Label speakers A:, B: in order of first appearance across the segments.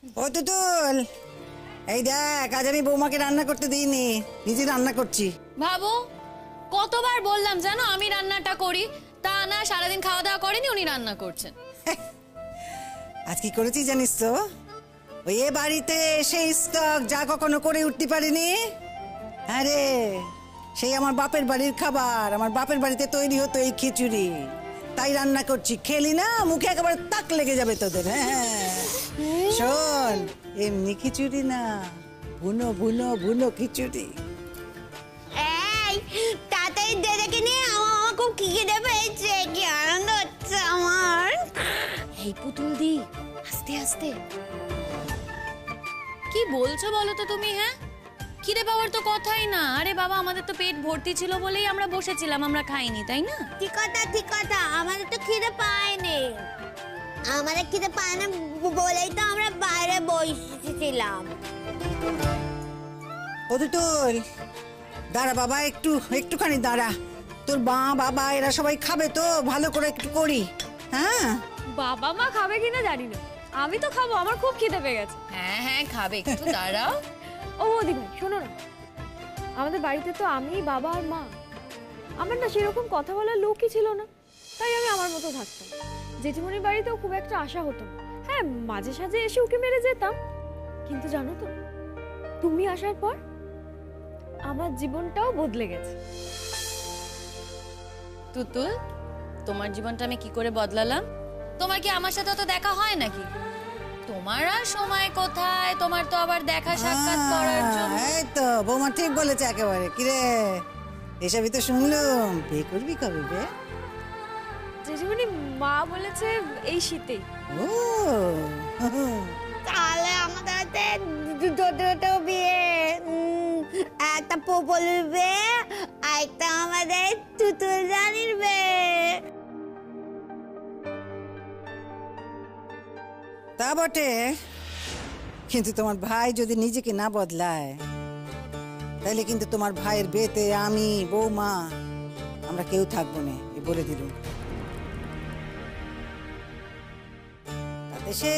A: ও তুতুল, এই দেখ আজ আমি বৌমাকে রান্না করতে দিইনি, নিজে রান্না করছি।
B: ভাবো কতবার বললাম জানো আমি রান্নাটা করি, তা না সারাদিন খাওয়া দাওয়া করেনি, উনি রান্না করছেন।
A: আজ কি করেছি জানিস তো? ওই এ বাড়িতে সেই স্টক যা কখনো করে উঠতে পারিনি। আরে সেই আমার বাপের বাড়ির খাবার, আমার বাপের বাড়িতে তৈরি হতো এই খিচুড়ি, তাই রান্না করছি। খেলি না মুখে একেবারে তাক লেগে যাবে তোদের। হ্যাঁ শোন, এমনি খিচুড়ি না, ভুনো ভুনো ভুনো খিচুড়ি।
C: এই তাড়াতাড়ি দে দেখে নে, আমার খুব খিদে পেয়েছে, কি আনন্দ হচ্ছে আমার।
B: এই পুতুল দি, আস্তে আস্তে। কি বলছো বলো তো তুমি? হ্যাঁ, খিদে পাওয়ার তো কথাই না। আরে বাবা, আমাদের তো পেট ভর্তি ছিল বলেই আমরা বসেছিলাম, আমরা খাইনি, তাই না?
C: ঠিক কথা, আমাদের তো খিদে পায়নি। আমাদের খিদে পায় না বলেই তো আমরা বাইরে বসেছিলাম।
A: ও তুতুল, দাঁড়া বাবা, একটুখানি দাঁড়া। তোর মা বাবা এরা সবাই খাবে তো, ভালো করে একটু করি। হ্যাঁ
D: বাবা মা খাবে কিনা জানি না, আমি তো খাবো, আমার খুব খিদে পেয়ে গেছে।
B: হ্যাঁ হ্যাঁ খাবে, একটু দাঁড়াও।
D: ও বৌদি ভাই শোনো না, আমাদের বাড়িতে তো আমি বাবা আর মা, আমার না সেরকম কথা বলার লোকই ছিল না, তাই আমি আমার মতো থাকতাম। জেঠিমনির বাড়িতেও খুব একটা আশা হতো না। হ্যাঁ, মাঝে সাঝে এসে উঠে মেরে যেতাম, কিন্তু জানো তো, তুমি আসার পর আমার জীবনটাও বদলে গেছে।
B: তুতুল, তোমার জীবনটা আমি কি করে বদলালাম? তোমার কি আমার সাথে তো দেখা হয় নাকি? তোমার আর সময় কোথায়? তোমার তো আবার দেখা সাক্ষাৎ করার জন্য।
A: এই তো বৌমা ঠিক বলেছে একেবারে। কিরে, এসবই তো শুনলুম, বিয়ে করবি কবে বে?
D: জেঠিমনি মা বলেছে এই শীতেই।
A: ও
C: তাহলে আমাদের হাতে দুটো বিয়ে, একটা পোপলের বিয়ে, আর একটা আমাদের তুতুল রানীর বিয়ে।
A: তা বটে, কিন্তু তোমার ভাই যদি নিজেকে না বদলায়, তাহলে কিন্তু তোমার ভাইয়ের বিয়েতে আমি বৌমা আমরা কেউ থাকবো না, এ বলে দিলুম। তাতে সে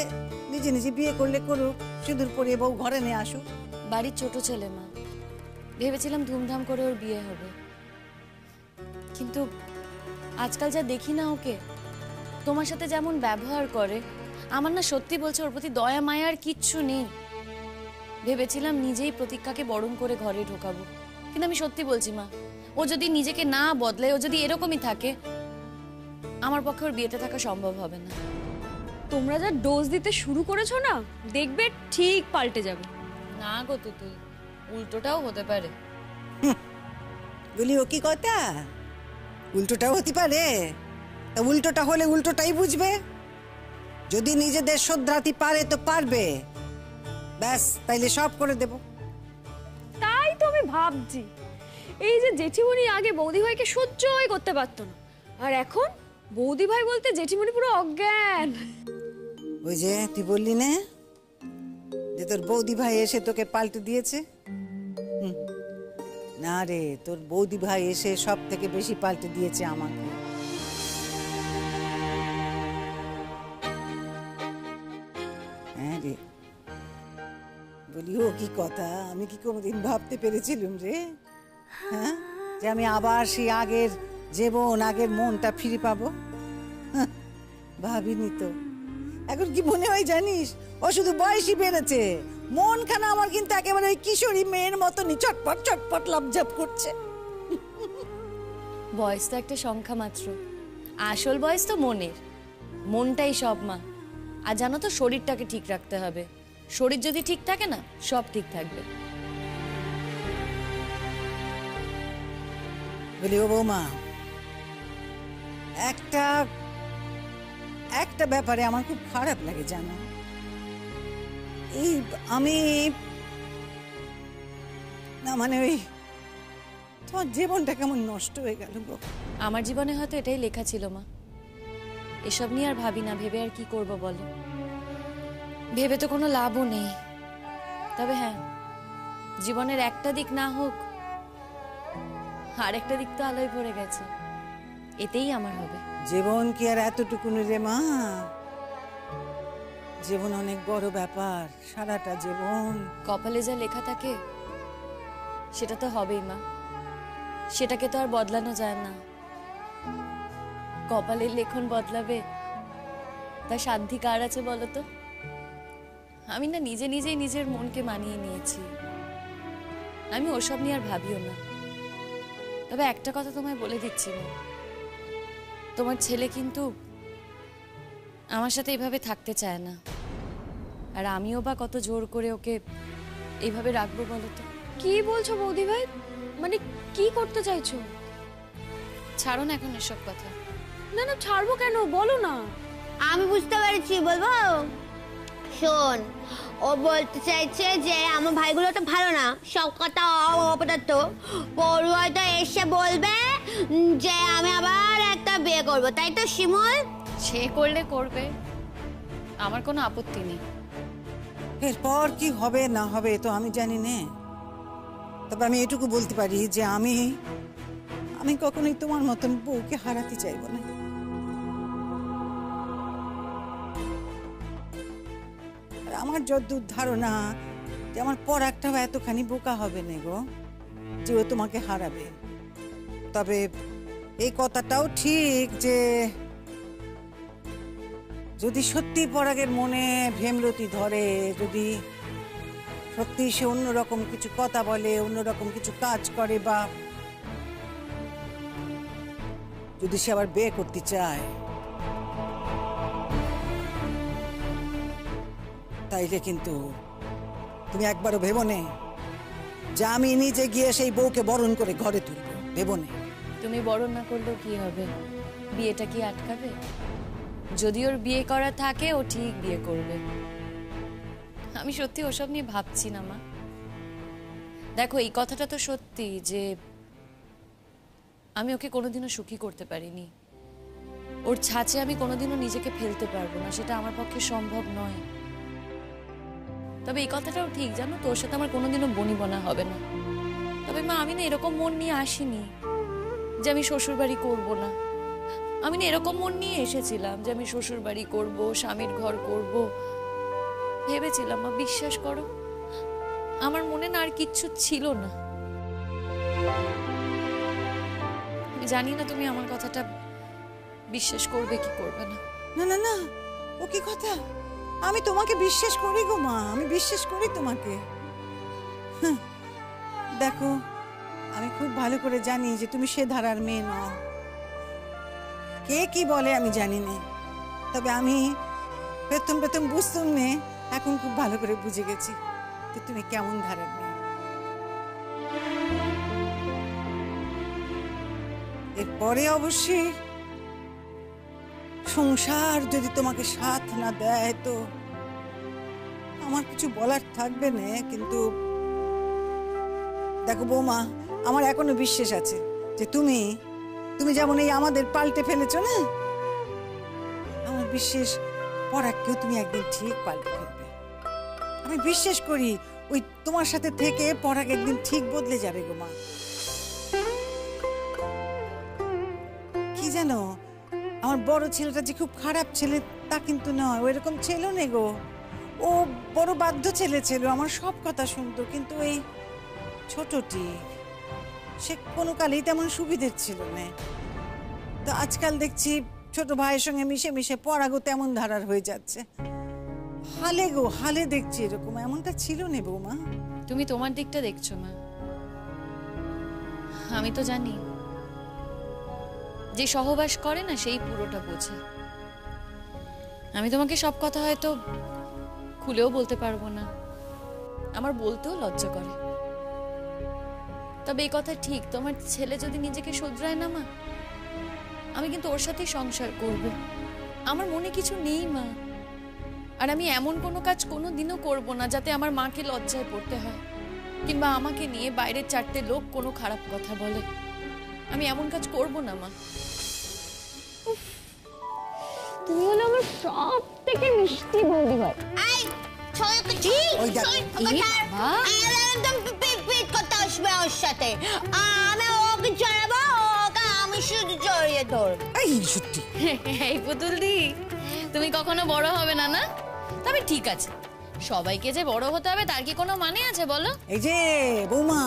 A: নিজে নিজে বিয়ে করলে করুক, সিঁদুর পরিয়ে বউ ঘরে নিয়ে আসুক।
B: বাড়ির ছোট ছেলে মা, ভেবেছিলাম ধুমধাম করে ওর বিয়ে হবে, কিন্তু আজকাল যা দেখি না ওকে, তোমার সাথে যেমন ব্যবহার করে, আমার না সত্যি বলছে ওর প্রতি দয়া মায়া আর কিচ্ছু নেই। ভেবেছিলাম নিজেই প্রতীক্ষাকে বরণ করে ঘরে ঢোকাবো, কিন্তু আমি সত্যি বলছি মা, ও যদি নিজেকে না বদলে, ও যদি এরকমই থাকে, আমার পক্ষে ওর বিয়েতে থাকা সম্ভব হবে না।
D: তোমরা যা ডোজ দিতে শুরু করেছো না, দেখবে ঠিক পাল্টে যাবে।
B: না গো তুতুল, উল্টোটাও হতে পারে।
A: বলি ও কি কথা, উল্টোটাও হতে পারে? তা উল্টোটা হলে উল্টোটাই বুঝবে। যদি নিজেদের শোধরাতে পারে তো পারবে, ব্যাস তাইলে সব করে দেব।
D: তাই তো আমি ভাবছি, এই যে জেঠিমনি আগে বৌদি ভাইকে সহ্যই করতে পারতো না, আর এখন বৌদি ভাই বলতে জেঠিমনি পুরো অজ্ঞান।
A: ওই যে তুই বললি না যে তোর বৌদি ভাই এসে তোকে পাল্টে দিয়েছে, না রে, তোর বৌদি ভাই এসে সব থেকে বেশি পাল্টে দিয়েছে আমাকে। হ্যাঁ রে, বলি ও কি কথা, আমি কি কোনোদিন ভাবতে পেরেছিলুম রে, হ্যাঁ, যে আমি আবার সেই আগের জীবন, আগের মনটা ফিরে পাবো? ভাবিনি তো। এখন কি মনে হয় জানিস, ও শুধু বয়সই বেড়েছে, মনখানা আমার কিন্তু একেবারে ওই কিশোরী মেয়ের মতনই চটপট চটপট লাফঝাপ করছে।
B: বয়স তো একটা সংখ্যা মাত্র, আসল বয়স তো মনের, মনটাই সব মা। আর জানো তো, শরীরটাকে ঠিক রাখতে হবে, শরীর যদি ঠিক থাকে না, সব ঠিক থাকবে।
A: বলি ও বৌমা, একটা ব্যাপারে আমার খুব খারাপ লাগে জানো, এই আমি না মানে ওই তোমার জীবনটা কেমন নষ্ট হয়ে গেল গো।
B: আমার জীবনে হয়তো এটাই লেখা ছিল মা, এসব নিয়ে আর ভাবি না, ভেবে আর কি করব বলো, ভেবে তো কোনো লাভও নেই। তবে হ্যাঁ, জীবনের একটা দিক না হোক, আর একটা দিক তো আলোয় পড়ে গেছে, এতেই আমার হবে।
A: জীবন কি আর এতটুকুনি রে মা, জীবন অনেক বড় ব্যাপার, সারাটা জীবন।
B: কপালে যা লেখা থাকে সেটা তো হবেই মা, সেটাকে তো আর বদলানো যায় না। কপালের লেখন বদলাবে তার সাধ্যি কার আছে বলো তো? আমি না নিজে নিজেই নিজের মনকে মানিয়ে নিয়েছি, আমি ওসব নিয়ে আর ভাবিও না। তবে একটা কথা তোমায় বলে দিচ্ছি না, তোমার ছেলে কিন্তু আমার সাথে এইভাবে থাকতে চায় না, আর আমিও বা কত জোর করে ওকে এইভাবে রাখবো বলো তো?
D: কি বলছো বৌদি ভাই? মানে কি করতে চাইছো?
B: ছাড়ো না এখন এসব কথা।
D: না না, ছাড়বো কেন, বলো না।
C: আমি বুঝতে পেরেছি, বলবো? শোন, ও বলতে চাইছে যে আমার ভাইগুলো তো ভালো না, সব কথা অপদার্থ। পড়ু হয়তো এসে বলবে যে আমি আবার একটা বিয়ে করবো, তাই তো শিমুল?
B: সে করলে করবে, আমার কোনো আপত্তি নেই।
A: এরপর কি হবে না হবে তো আমি জানি না, তবে আমি এটুকু বলতে পারি যে আমি কখনোই তোমার মতন বউকে হারাতে চাইবো না। আর আমার যতদূর ধারণা যে আমার পরাগটাও এতখানি বোকা হবে না গো যে ও তোমাকে হারাবে। তবে এই কথাটাও ঠিক যে যদি সত্যি পরাগের মনে ভেমরতি ধরে, যদি সত্যি সে অন্যরকম কিছু কথা বলে, অন্যরকম কিছু কাজ করে, বা যদি সে আবার বিয়ে করতে চায়, তাইলে কিন্তু তুমি একবারও ভেবো নে যে আমি নিজে গিয়ে সেই বউকে বরণ করে ঘরে তুলবো, ভেবো নে।
B: তুমি বরণ না করলেও কি হবে? বিয়েটা কি আটকাবে? যদি ওর বিয়ে করা থাকে ও ঠিক বিয়ে করবে। আমি সত্যি ওসব নিয়ে ভাবছি না মা। দেখো, এই কথাটা তো সত্যি যে আমি ওকে কোনোদিনও সুখী করতে পারিনি। ওর ছাঁচে আমি কোনোদিনও নিজেকে ফেলতে পারবো না, সেটা আমার পক্ষে সম্ভব নয়। তবে এই কথাটাও ঠিক, জানো তো, ওর সাথে আমার কোনোদিনও বনিবনা হবে না। তবে মা, আমি না এরকম মন নিয়ে আসিনি যে আমি শ্বশুর বাড়ি করবো না। আমি না এরকম মন নিয়ে এসেছিলাম যে আমি শ্বশুর বাড়ি করবো, স্বামীর ঘর করব। ভেবেছিলাম মা, বিশ্বাস করো, আমার মনে না আর কিচ্ছু ছিল না। আমি জানি না তুমি আমার কথাটা বিশ্বাস করবে কি করবে না।
A: না না না, ও কি কথা! আমি তোমাকে বিশ্বাস করি গো মা, আমি বিশ্বাস করি তোমাকে। হ্যাঁ, দেখো, আমি খুব ভালো করে জানি যে তুমি সে ধারার মেয়ে নও। কে কি বলে আমি জানি না, তবে আমি প্রথম বুঝতাম না, এখন খুব ভালো করে বুঝে গেছি যে তুমি কেমন ধারার মেয়ে। এরপরে অবশ্যই সংসার যদি তোমাকে সাথ না দেয় তো আমার কিছু বলার থাকবে না। কিন্তু দেখো বৌমা, আমার এখনো বিশ্বাস আছে যে তুমি যেমন এই আমাদের পাল্টে ফেলেছো না, আমার বিশ্বাস পরাগকেও তুমি একদিন ঠিক পাল্টে ফেলবে। আমি বিশ্বাস করি ওই তোমার সাথে থেকে পরাগ একদিন ঠিক বদলে যাবে গো মা। কি জানো, আমার বড় ছেলেটা যে খুব খারাপ ছেলে তা কিন্তু নয়, ও এরকম ছিল না গো। ও বড় বাধ্য ছেলে ছিল, আমার সব কথা শুনতো। কিন্তু এই ছোটটি, সে কোনো কালেই তেমন সুবিধের ছিল না। তো আজকাল দেখছি ছোট ভাইয়ের সঙ্গে মিশে মিশে পরাগও তেমন ধারার হয়ে যাচ্ছে। হালে গো হালে দেখছি এরকম, এমনটা ছিল না বৌমা।
B: তুমি তোমার দিকটা দেখছো মা, আমি তো জানি যে সহবাস করে না সেই পুরোটা বোঝে। আমি তোমাকে সব কথা হয়তো খুলেও বলতে পারবো না, আমার বলতেও লজ্জা করে। তবে এই কথা ঠিক, তোমার ছেলে যদি নিজেকে শোধরায় না মা, আমি কিন্তু ওর সাথেই সংসার করব। আমার মনে কিছু নেই মা, আর আমি এমন কোনো কাজ কোনোদিনও করব না যাতে আমার মাকে লজ্জায় পড়তে হয়, কিংবা আমাকে নিয়ে বাইরের চারটে লোক কোনো খারাপ কথা বলে। আমি এমন কাজ করব না মা।
D: তুমি হলো আমার সব থেকে মিষ্টি বৌদি ভাই।
C: এই ছোটটি,
A: ওই দেখ,
B: বাবা।
C: একদম পিট করতে আসবে ওর সাথে। আমি ওকে জড়াবো, ওকে আমি শুধু জড়িয়ে ধরবো।
A: এই সত্যি
B: এই পুতুল দি, তুমি কখনো বড় হবে না, না? তবে ঠিক আছে, সবাইকে যে বড় হতে হবে তার কি কোনো মানে আছে বলো?
A: এই যে বৌমা,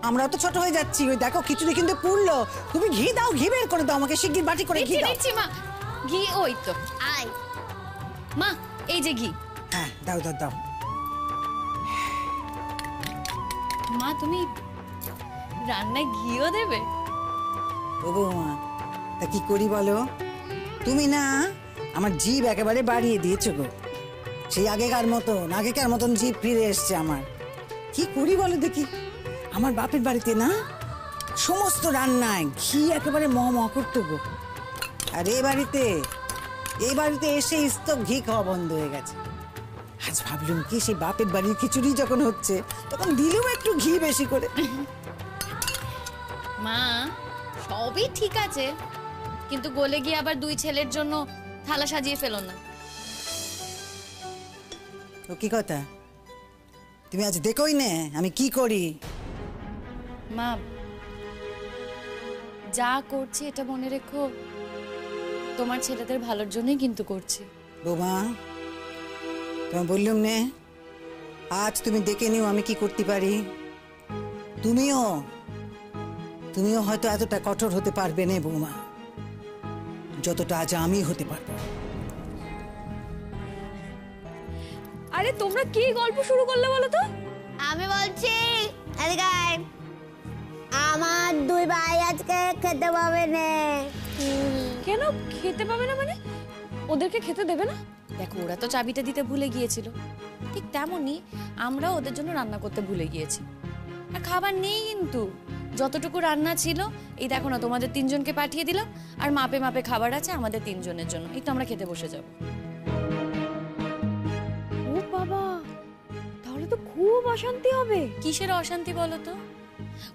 A: আমরা তো ছোট হয়ে যাচ্ছি। ওই দেখো খিচুড়ি কিন্তু পুড়লো। তুমি ঘি দাও, ঘি বের করে দাও আমাকে, শিগগির বাটি করে ঘি
B: দিচ্ছি
A: দাও।
B: দিচ্ছি মা, ঘি ওই তো।
C: আয়
B: মা এই যে ঘি।
A: হ্যাঁ দাও দাও দাও।
B: মা তুমি রান্নায় ঘিও দেবে?
A: ও বৌমা, তা কি করি বলো? তুমি না আমার জিভ একেবারে বাড়িয়ে দিয়েছো গো। সেই আগেকার মতন জিভ ফিরে এসছে আমার। কি করি বলো দেখি? আমার বাপের বাড়িতে না সমস্ত রান্নায় ঘি একেবারে ম ম করতো গো। আর এই বাড়িতে এসে স্তব ঘি খাওয়া বন্ধ হয়ে গেছে। আজ ভাবলুম কি, সেই বাপের বাড়ির খিচুড়ি যখন হচ্ছে তখন দিলুম একটু ঘি বেশি করে।
B: মা সবই ঠিক আছে, কিন্তু গলে গিয়ে আবার দুই ছেলের জন্য থালা সাজিয়ে ফেলো না।
A: তো কি কথা? তুমি আজ দেখোই না আমি কি করি।
B: মা যা করছি এটা মনে রেখো, তোমার ছেলেদের ভালোর জন্যই কিন্তু করছি।
A: বৌমা, তোমায় বললুম নে, আজ তুমি দেখে নিও আমি কি করতে পারি। তুমিও হয়তো এতটা কঠোর হতে পারবে না বৌমা, যতটা আজ আমি হতে পারবো।
D: আরে তোমরা কি গল্প শুরু করলে বলো তো?
C: আমি বলছি, এদিকে আয়। আমার দুই ভাই আজকে খেতে পাবে না।
D: কেন খেতে পাবে না মানে? ওদেরকে খেতে দেবে না?
B: দেখো ওরা তো চাবিটা দিতে ভুলে গিয়েছিল, ঠিক তেমনই আমরাও ওদের জন্য রান্না করতে ভুলে গিয়েছি। আর খাবার নেই কিন্তু, যতটুকু রান্না ছিল এই দেখো না, তোমাদের তিনজনকে পাঠিয়ে দিলাম, আর মাপে মাপে খাবার আছে আমাদের তিনজনের জন্য। এই তো আমরা খেতে বসে যাব।
D: ও বাবা, তাহলে তো খুব অশান্তি হবে।
B: কিসের অশান্তি বলো তো?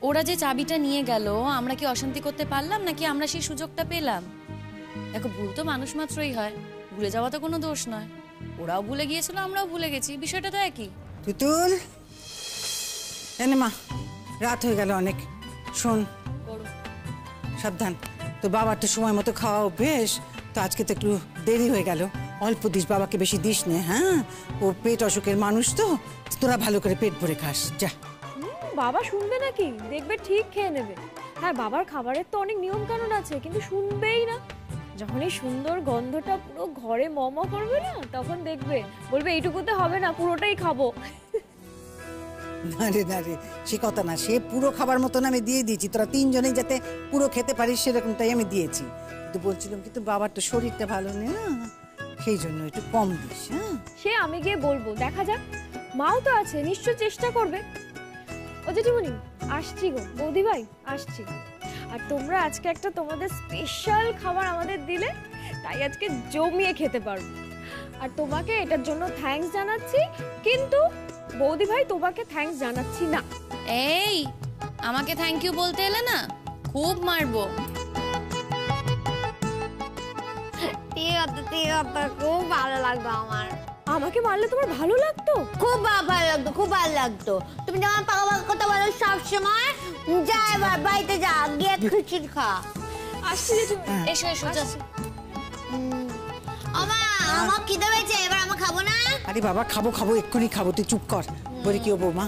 B: ওরা যে চাবিটা নিয়ে গেল, আমরা কি অশান্তি করতে পারলাম নাকি আমরা সেই সুযোগটা পেলাম? দেখো ভুল তো মানুষ মাত্রই হয়, ভুলে যাওয়া তো কোনো দোষ নয়। ওরাও ভুলে গিয়েছিল, আমরাও ভুলে গেছি, বিষয়টা তো একই।
A: তুতুল, এনে মা, রাত হয়ে গেল অনেক। শোন, সাবধান, তো বাবার তো সময় মতো খাওয়া অভ্যেস, তো আজকে তো একটু দেরি হয়ে গেল। অল্প দিস, বাবাকে বেশি দিস নে। হ্যাঁ, ও পেট অসুখের মানুষ তো, তোরা ভালো করে পেট ভরে খাস। যা।
D: বাবা শুনবে নাকি? দেখবে ঠিক খেয়ে নেবে। হ্যাঁ, বাবার খাবারের তো অনেক নিয়ম কানুন আছে, কিন্তু শুনবেই না। যখন এই সুন্দর গন্ধটা পুরো ঘরে মম করবে না, তখন দেখবে বলবে এইটুকুতে হবে না, পুরোটাই খাবো।
A: না রে, সে কথা না, সে পুরো খাবার মতন আমি দিয়ে দিয়েছি, তোরা তিনজনেই যাতে পুরো খেতে পারিস সেরকমটাই আমি দিয়েছি। কিন্তু বলছিলাম কিন্তু বাবার তো শরীরটা ভালো নেই না, সেই জন্য একটু কম দিস। হ্যাঁ,
D: সে আমি গিয়ে বলবো, দেখা যাক। মাও তো আছে, নিশ্চয় চেষ্টা করবে। ও জেঠিমণি, আসছি গো। বৌদি ভাই, আসছি। আর তোমরা আজকে একটা তোমাদের স্পেশাল খাবার আমাদের দিলে, তাই আজকে জমিয়ে খেতে পারবো। আর তোমাকে এটার জন্য থ্যাঙ্কস জানাচ্ছি, কিন্তু বৌদি ভাই তোমাকে থ্যাঙ্কস জানাচ্ছি না।
B: এই আমাকে থ্যাংক ইউ বলতে এলে না, খুব মারবো।
C: ঠিক আছে, খুব ভালো লাগতো আমার।
D: আমাকে মারলে তোমার ভালো লাগতো?
C: খুব ভালো লাগতো। তুমি যেমন পাকা পাকা কথা বলো সবসময়, যা এবার বাড়িতে যা, গিয়ে খিচুড়ি খা।
D: আসছি জেঠিমণি।
B: এসো এসো, যা।
C: আমার খিদে পেয়েছে, এবার আমরা খাবো না?
A: আরে বাবা, খাবো এক্ষুনি খাবো, তুই চুপ কর। বলি কি ও বৌমা,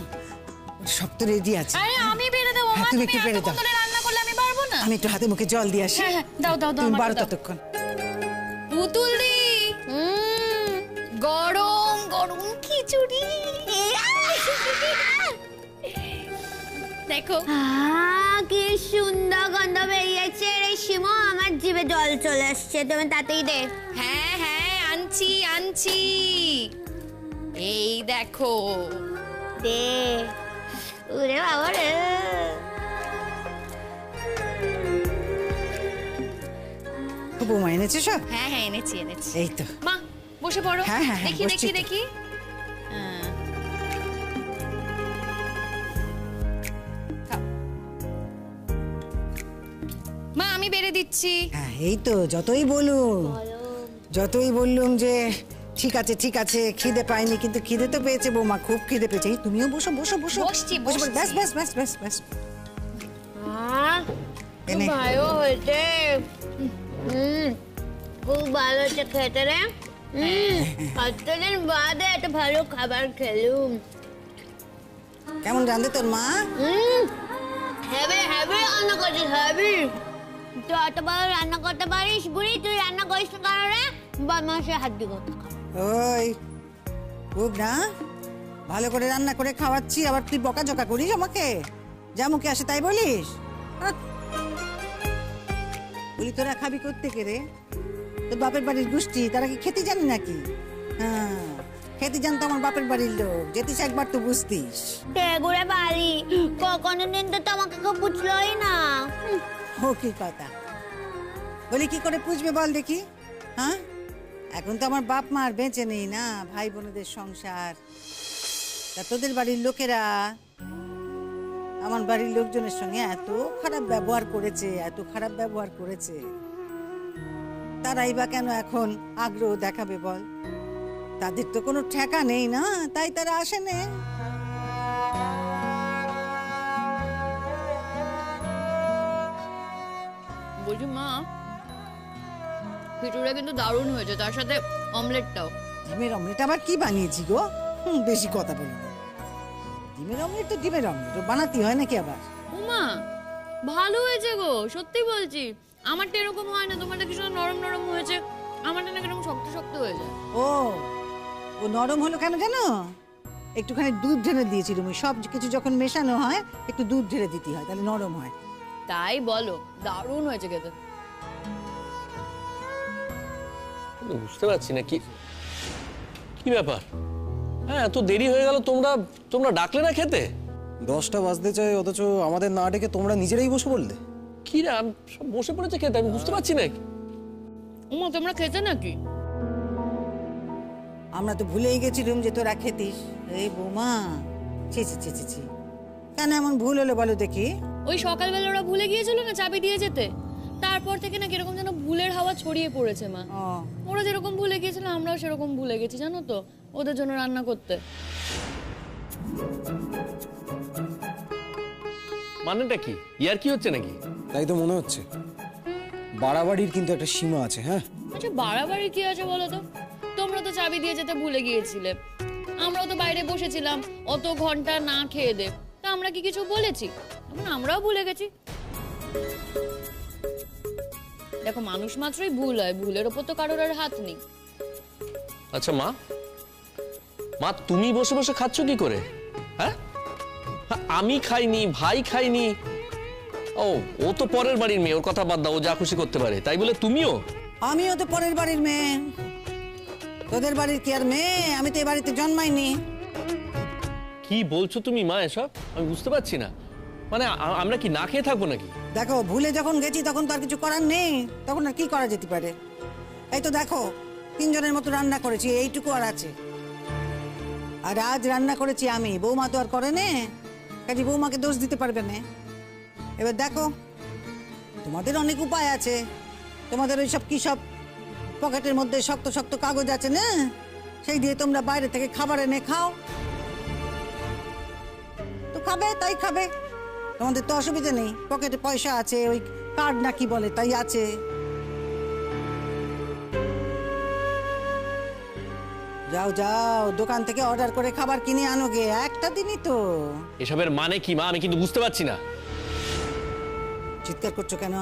A: সব তো রেডি আছে।
B: আরে আমি বেড়ে দেবো,
A: হ্যাঁ,
B: মা,
A: তুমি
B: তুমি
A: একটু বেড়ে দাও।
B: এতক্ষণ ধরে রান্না করলে আমি পারবো না।
A: আমি একটু হাতে মুখে জল দিয়ে আসি।
B: হ্যাঁ, দাও দাও দাও,
A: তুমি
B: আমাকে
A: বারো
B: দাও।
A: ততক্ষণ।
B: পুতুল দি, গরম গরম খিচুড়ি। দেখো
C: কি সুন্দর গন্ধ বেরিয়েছে রে শিমু, আমার জিভে জল চলে আসছে। তুমি তাতেই দে।
B: হ্যাঁ হ্যাঁ, আনছি। এই দেখো,
C: দে। ওরে বাবা রে।
A: বৌমা এনেছে সব?
B: হ্যাঁ হ্যাঁ, এনেছি।
A: এই তো।
B: মা বসে পড়ো।
A: হ্যাঁ, হ্যাঁ, হ্যাঁ, বসছি তো।
B: দেখি। হ্যাঁ। খাও। মা আমি বেড়ে দিচ্ছি।
A: হ্যাঁ, এই তো, যতই বললুম যে ঠিক আছে, খিদে পাইনি, কিন্তু খিদে তো পেয়েছে বৌমা, খুব খিদে পেয়েছে। এই তুমিও বসো।
B: বসছি।
A: ব্যাস। এনে।
C: ভালো হয়েছে। খুব ভালো হয়েছে খেতে রে। কতদিন বাদে এত ভালো খাবার খেলুম।
A: কেমন রাঁধে তোর মা?
C: হেভি হেভি রান্না করছিস, হেভি। তুই এত ভালো রান্না করতে পারিস বুড়ি, তুই রান্না করিস না কারণে বদমাসের হাত দিয়ে করতে।
A: ওই খুব না ভালো করে রান্না করে খাওয়াচ্ছি, আবার তুই বকাঝকা করিস আমাকে, যা মুখে আসে তাই বলিস? হাহ। বলি তোরা খাবি করতে কে রে? তোর বাপের বাড়ির গোষ্ঠী, তারা কি খেতে জানে নাকি? হ্যাঁ, খেতে জানতো আমার বাপের বাড়ির লোক, যেতিস একবার তো বুঝতিস।
C: ঘুরে বাড়ি কখনো দিন তো আমাকে কেউ বুঝলোই না।
A: ও কি কথা বলি, কি করে পুষবে বল দেখি? হ্যাঁ, এখন তো আমার বাপ মা আর বেঁচে নেই না, ভাই বোনদের সংসার। তা তোদের বাড়ির লোকেরা আমার বাড়ির লোকজনের সঙ্গে এত খারাপ ব্যবহার করেছে, এত খারাপ ব্যবহার করেছে, তারাই বা কেন এখন আগ্রহ দেখাবে বল? তাদের তো কোনো ঠেকা নেই না, তাই তারা আসে না।
B: বলছি মা, খিচুড়িটা কিন্তু দারুণ হয়েছে, তার সাথে অমলেটটাও।
A: ডিমের অমলেট আবার কি বানিয়েছি গো? বেশি কথা বলি না। ডিমের অমলেট তো ডিমের অমলেট, ও বানাতে হয় নাকি আবার?
B: উমা, ভালো হয়েছে গো, সত্যি বলছি। আমারটা এরকম হয় না, তোমারটা কি সুন্দর নরম নরম হয়েছে, আমারটা না কিরকম শক্ত শক্ত হয়ে যায়।
A: ও ও নরম হলো কেন জানো? একটুখানি দুধ ঢেলে দিয়েছিলাম, ওই সব কিছু যখন মেশানো হয় একটু দুধ ঢেলে দিতে হয়, তাহলে নরম হয়।
B: তাই বলো, দারুণ হয়েছে খেতে।
E: বুঝতে পারছি না কি কি ব্যাপার। হ্যাঁ, এত দেরি হয়ে গেল, তোমরা ডাকলে না খেতে?
F: 10টা বাজতে চাই, অথচ আমাদের না ডেকে তোমরা নিজেরাই বসে বললে।
E: কি রে, সব বসে পড়েছে খেতে, আমি বুঝতে পারছি না।
B: উমা, তোমরা খেতে নাকি?
A: আমরা তো ভুলেই গেছিলাম যে তোরা খেতিস। এই বৌমা, ছি ছি ছি ছি ছি, কেন এমন ভুল হলো বলো দেখি?
B: ওই সকালবেলা ওরা ভুলে গিয়েছিল না চাবি দিয়ে যেতে, তারপর থেকে না কিরকম যেন ভুলের হাওয়া ছড়িয়ে পড়েছে মা।
A: ও
B: ওরা যেরকম ভুলে গিয়েছিল আমরাও সেরকম ভুলে গেছি, জানো তো, ওদের জন্য রান্না করতে।
E: মানেটা কি? ইয়ার কি হচ্ছে নাকি?
F: তাই তো মনে হচ্ছে। বাড়াবাড়ির কিন্তু একটা সীমা আছে। হ্যাঁ,
B: আচ্ছা, বাড়াবাড়ি কি আছে বলো তো? তোমরা তো চাবি দিয়ে যেতে ভুলে গিয়েছিলে, আমরাও তো বাইরে বসেছিলাম অত ঘন্টা না খেয়ে দে, তা আমরা কি কিছু বলেছি? এখন আমরাও ভুলে গেছি। দেখো, মানুষ মাত্রই ভুল হয়, ভুলের ওপর তো কারোর আর হাত নেই।
E: আচ্ছা মা, তুমি বসে বসে খাচ্ছ কি করে? হ্যাঁ, আমি খাইনি, ভাই খাইনি। ও তো পরের বাড়ির মেয়ে, ওর কথা বাদ দাও, ও যা খুশি করতে পারে, তাই বলে তুমিও?
A: আমিও তো পরের বাড়ির মেয়ে, তোদের বাড়ির কি আর মেয়ে? আমি তো এই বাড়িতে জন্মাইনি।
E: কি বলছো তুমি মা এসব? আমি বুঝতে পারছি না। মানে আমরা কি না খেয়ে থাকবো নাকি?
A: দেখো, ভুলে যখন গেছি তখন তো আর কিছু করার নেই, তখন আর কি করা যেতে পারে? এই তো দেখো, 3 জনের মতো রান্না করেছি, এইটুকু আর আছে। আর আজ রান্না করেছি আমি, বৌমা তো আর করে নে, কাজে বৌমাকে দোষ দিতে পারবে না। এবার দেখো, তোমাদের অনেক উপায় আছে, তোমাদের ওই সব কি সব পকেটের মধ্যে শক্ত শক্ত কাগজ আছে না, সেই দিয়ে তোমরা বাইরে থেকে খাবার এনে খাও। তো খাবে, তাই খাবে, তোমাদের তো অসুবিধা নেই, পকেটে পয়সা আছে, ওই কার্ড না কি বলে তাই আছে। যাও যাও, দোকান থেকে অর্ডার করে খাবার কিনে আনো গে, একটা দিনই তো।
E: এসবের মানে কি মা, আমি কিন্তু বুঝতে পারছি না।
A: চিৎকার করছো কেন?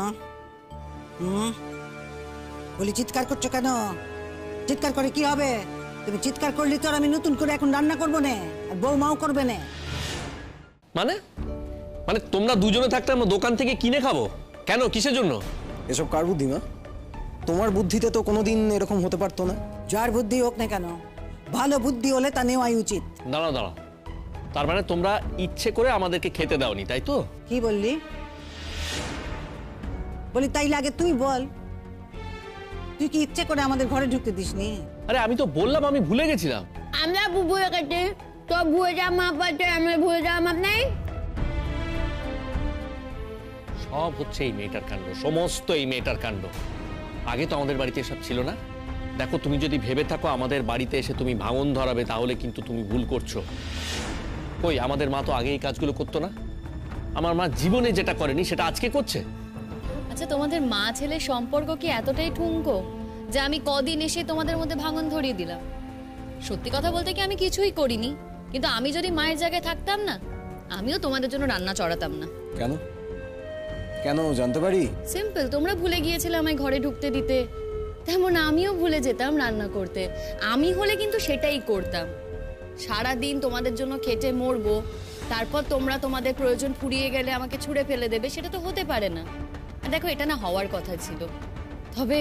A: বলি চিৎকার করছো কেন? চিৎকার করে কি হবে? তুমি চিৎকার করলে তো আর আমি নতুন করে এখন রান্না করবো না, আর বৌমাও করবে না।
E: মানে মানে তোমরা দুজনে থাকতে আমরা দোকান থেকে কিনে খাবো কেন? কিসের জন্য?
F: এসব কার বুদ্ধি মা? তোমার বুদ্ধিতে তো কোনোদিন এরকম হতে পারতো না।
A: যার বুদ্ধি হোক না কেন, ভালো বুদ্ধি হলে তা নেওয়াই উচিত।
E: দাঁড়াও দাঁড়াও, তার মানে তোমরা ইচ্ছে করে আমাদেরকে খেতে দাওনি, তাই তো?
A: কি বললি? বলি তাই লাগে তুই বল, তুই কি ইচ্ছে করে আমাদের ঘরে ঢুকতে দিসনি?
E: আরে আমি তো বললাম আমি ভুলে গেছিলাম।
C: আমরা ভুলে গেছি তো, ভুলে যাওয়া মাপ আছে, আমরা ভুলে যাওয়া মাপ নেই।
E: সব হচ্ছে এই মেয়েটার কাণ্ড, সমস্ত এই মেয়েটার কাণ্ড। আগে তো আমাদের বাড়িতে এসব ছিল না। দেখো, তুমি যদি ভেবে থাকো আমাদের বাড়িতে এসে তুমি ভাঙন ধরাবে, তাহলে কিন্তু তুমি ভুল করছো। কই, আমাদের মা তো আগে এই কাজগুলো করতো না। আমার মা জীবনে যেটা করেনি সেটা আজকে করছে।
B: আচ্ছা, তোমাদের মা ছেলের সম্পর্ক কি এতটাই ঠুনকো যে আমি কদিন এসে তোমাদের মধ্যে ভাঙন ধরিয়ে দিলাম। সত্যি কথা বলতে কি আমি কিছুই করিনি, কিন্তু আমি যদি মায়ের জায়গায় থাকতাম না, আমিও তোমাদের জন্য রান্না চড়াতাম না।
F: কেন কেন জানতে পারি?
B: সিম্পল, তোমরা ভুলে গিয়েছিলে আমায় ঘরে ঢুকতে দিতে, তেমন আমিও ভুলে যেতাম রান্না করতে। আমি হলে কিন্তু সেটাই করতাম। সারা দিন তোমাদের জন্য খেটে মরবো, তারপর তোমরা তোমাদের প্রয়োজন ফুরিয়ে গেলে আমাকে ছুঁড়ে ফেলে দেবে, সেটা তো হতে পারে না। আর দেখো, এটা না হওয়ার কথা ছিল। তবে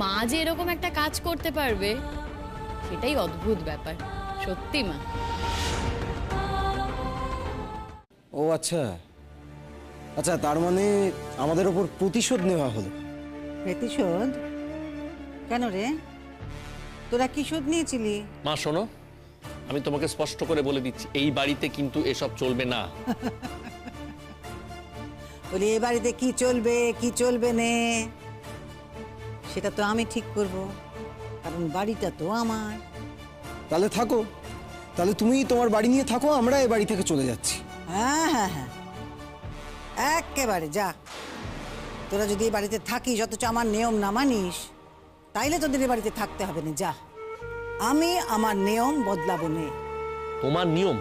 B: মা যে এরকম একটা কাজ করতে পারবে, সেটাই অদ্ভুত ব্যাপার। সত্যি মা।
F: ও আচ্ছা আচ্ছা, তার মানে আমাদের ওপর প্রতিশোধ নেওয়া হলো।
A: প্রতিশোধ? কেন রে, তোরা কি শোধ নিয়েছিলি?
E: মা শোনো, আমি তোমাকে স্পষ্ট করে বলে দিচ্ছি, এই বাড়িতে কিন্তু এসব চলবে না।
A: বলি এ বাড়িতে কি চলবে কি চলবে নে, সেটা তো আমি ঠিক করব, কারণ বাড়িটা তো আমার।
F: তাহলে থাকো, তাহলে তুমি তোমার বাড়ি নিয়ে থাকো, আমরা এই বাড়ি থেকে চলে যাচ্ছি।
A: হ্যাঁ হ্যাঁ হ্যাঁ, একেবারে যা। তোরা যদি এই বাড়িতে থাকিস অথচ আমার নিয়ম না মানিস, তাইলে তোদের এই বাড়িতে থাকতে হবে না। যা, আমি আমার নিয়ম বদলাবো নে।
E: তোমার নিয়ম?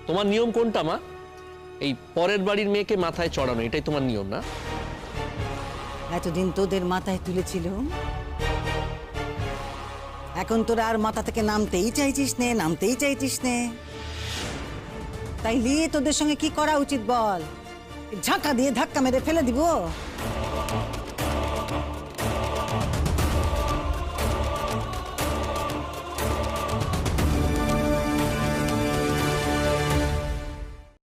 E: তোমার নিয়ম কোনটা মা? এই পরের বাড়ির মেয়েকে মাথায় চড়ানো, এটাই তোমার নিয়ম না?
A: এতদিন তোদের মাথায় তুলেছিল, এখন তোরা আর মাথা থেকে নামতেই চাইছিস নে, নামতেই চাইছিস নে। তাইলে তোদের সঙ্গে কি করা উচিত বল? ঝাঁকা দিয়ে ধাক্কা মেরে ফেলে দিব?